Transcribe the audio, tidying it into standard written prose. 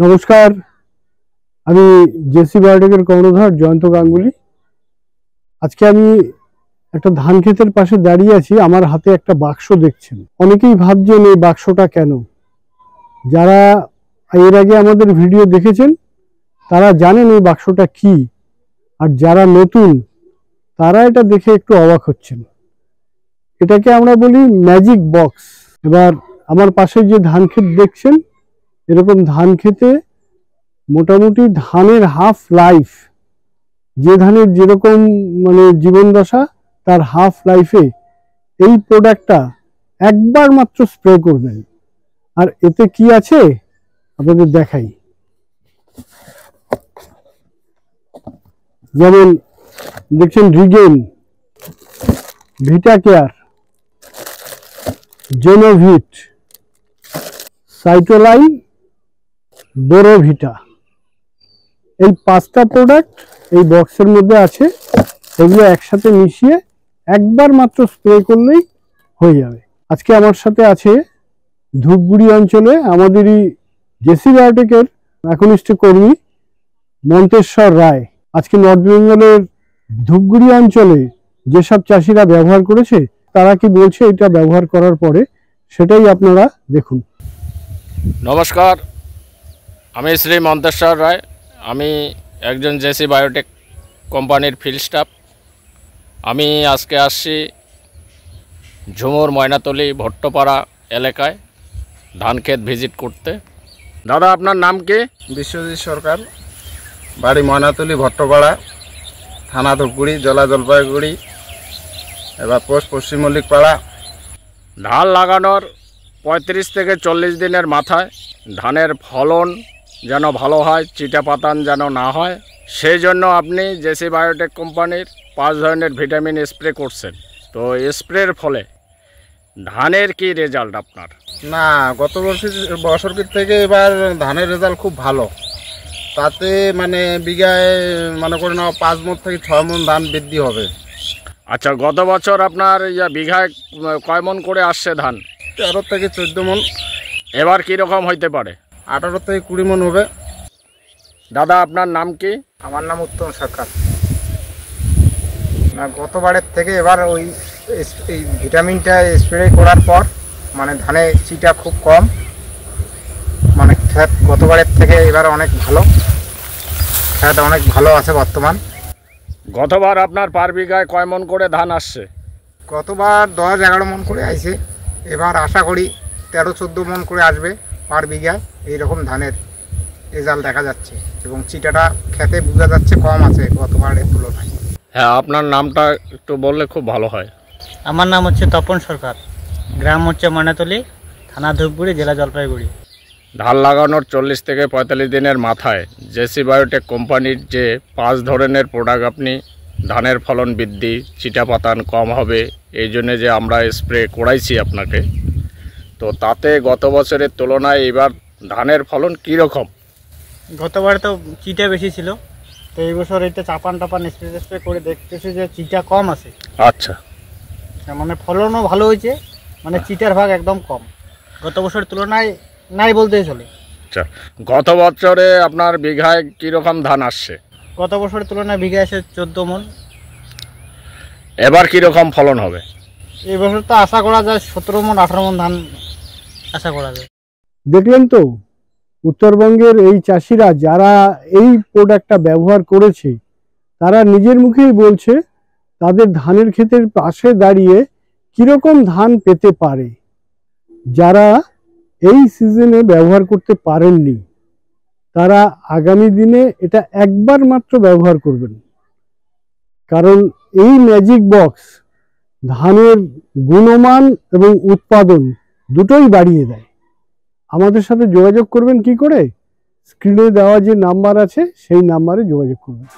নমস্কার, আমি জেসি বায়োটেকের কর্ণধার জয়ন্ত গাঙ্গুলি। আজকে আমি একটা ধান ক্ষেতের পাশে দাঁড়িয়ে আছি। আমার হাতে একটা বাক্স দেখছেন। অনেকেই ভাবছেন এই বাক্সটা কেন। যারা এর আগে আমাদের ভিডিও দেখেছেন তারা জানেন এই বাক্সটা কি, আর যারা নতুন তারা এটা দেখে একটু অবাক হচ্ছেন। এটাকে আমরা বলি ম্যাজিক বক্স। এবার আমার পাশে যে ধান ক্ষেত দেখছেন, এরকম ধান ক্ষেতে মোটামুটি ধানের হাফ লাইফ, যে ধানের যেরকম জীবন দশা, তার হাফ লাইফে এই প্রোডাক্টটা একবার মাত্র স্প্রে করবেন। আর এতে কি আছে আপনাদের দেখাই। যেমন দেখছেন রিগেন, ভিটা কেয়ার, জেনোভিট, সাইটোলাইন, বোরোভিটা, এই 5টা প্রোডাক্ট এই বক্সের মধ্যে আছে। এগুলো একসাথে মিশিয়ে একবার মাত্র স্প্রে করলেই হয়ে যাবে। আজকে আমার সাথে আছে ধূপগুড়ি অঞ্চলে আমাদেরই জেসি বায়োটেকের একনিষ্ঠ কর্মী মন্তেশ্বর রায়। আজকে নর্থ বেঙ্গলের ধূপগুড়ি অঞ্চলে যেসব চাষিরা ব্যবহার করেছে তারা কি বলছে এটা ব্যবহার করার পরে, সেটাই আপনারা দেখুন। নমস্কার, আমি শ্রী মন্তেশ্বর রায়। আমি একজন জেসি বায়োটেক কোম্পানির ফিল্ড স্টাফ। আমি আজকে আসছি ঝুমুর ময়নাতলি ভট্টপাড়া এলাকায় ধান ক্ষেত ভিজিট করতে। দাদা, আপনার নাম কি? বিশ্বজিৎ সরকার, বাড়ি ময়নাতলি ভট্টপাড়া, থানা ধূপগুড়ি, জেলা জলপাইগুড়ি, এবার পোস্ট পশ্চিম মল্লিকপাড়া। ধান লাগানোর 35 থেকে 40 দিনের মাথায় ধানের ফলন যেন ভালো হয়, চিটা পাতান যেন না হয়, সেই জন্য আপনি জেসি বায়োটেক কোম্পানির 5 ধরনের ভিটামিন স্প্রে করছেন। তো স্প্রের ফলে ধানের কি রেজাল্ট আপনার? না, গত বছরের থেকে এবার ধানের রেজাল্ট খুব ভালো। তাতে বিঘায় করে নাও 5 মণ থেকে 6 মণ ধান বৃদ্ধি হবে। আচ্ছা, গত বছর আপনার বিঘায় কয় মণ করে আসছে ধান? 13 থেকে 14 মণ। এবার কীরকম হইতে পারে? 18 থেকে 20 মণ হবে। দাদা, আপনার নাম কি? আমার নাম উত্তম সরকার। না, গতবারের থেকে এবার এই ভিটামিনটা স্প্রে করার পর ধানে চিটা খুব কম, ক্ষেত গতবারের থেকে এবার অনেক ভালো, ক্ষেত অনেক ভালো আছে বর্তমান। গতবার আপনার পার বিঘায় কয় মণ করে ধান আসছে? গতবার 10-11 মণ করে আইছে, এবার আশা করি 13-14 মণ করে আসবে পার বিঘায়। এইরকম ধানের রেজাল্ট দেখা যাচ্ছে এবং চিটাটা খেতে বোঝা যাচ্ছে কম আছে গতবারের তুলনায়। হ্যাঁ, আপনার নামটা একটু বললে খুব ভালো হয়। আমার নাম হচ্ছে তপন সরকার, গ্রাম হচ্ছে ময়নাতলি, থানা ধূপগুড়ি, জেলা জলপাইগুড়ি। ধান লাগানোর 40 থেকে 45 দিনের মাথায় জেসি বায়োটেক কোম্পানির যে 5 ধরনের প্রোডাক্ট আপনি ধানের ফলন বৃদ্ধি, চিটা পাতান কম হবে, এই জন্যে যে আমরা স্প্রে করাইছি আপনাকে, তো তাতে গত বছরের তুলনায় এবার ধানের ফলন কীরকম? গতবারে তো চিটা বেশি ছিল, তো এই বছর এটা চাপান স্প্রে করে দেখতেছি যে চিটা কম আছে। আচ্ছা, ফলনও ভালো হয়েছে, চিটার ভাগ একদম কম, গত বছরের তুলনায় নাই বলতেই চলে। আচ্ছা, গত বছরে আপনার বিঘায় কীরকম ধান আসছে? গত বছরের তুলনায় বিঘায় এসে 14 মণ। এবার কীরকম ফলন হবে? এই বছর তো আশা করা যায় 17 মণ 18 মণ ধান আশা করা যায়। দেখলেন তো, উত্তরবঙ্গের এই চাষিরা যারা এই প্রোডাক্টটা ব্যবহার করেছে তারা নিজের মুখেই বলছে তাদের ধানের ক্ষেতের পাশে দাঁড়িয়ে কিরকম ধান পেতে পারে। যারা এই সিজনে ব্যবহার করতে পারেননি তারা আগামী দিনে এটা একবার মাত্র ব্যবহার করবেন, কারণ এই ম্যাজিক বক্স ধানের গুণমান এবং উৎপাদন দুটোই বাড়িয়ে দেয়। আমাদের সাথে যোগাযোগ করবেন কি করে? স্ক্রিনে দেওয়া যে নাম্বার আছে সেই নাম্বারে যোগাযোগ করবেন।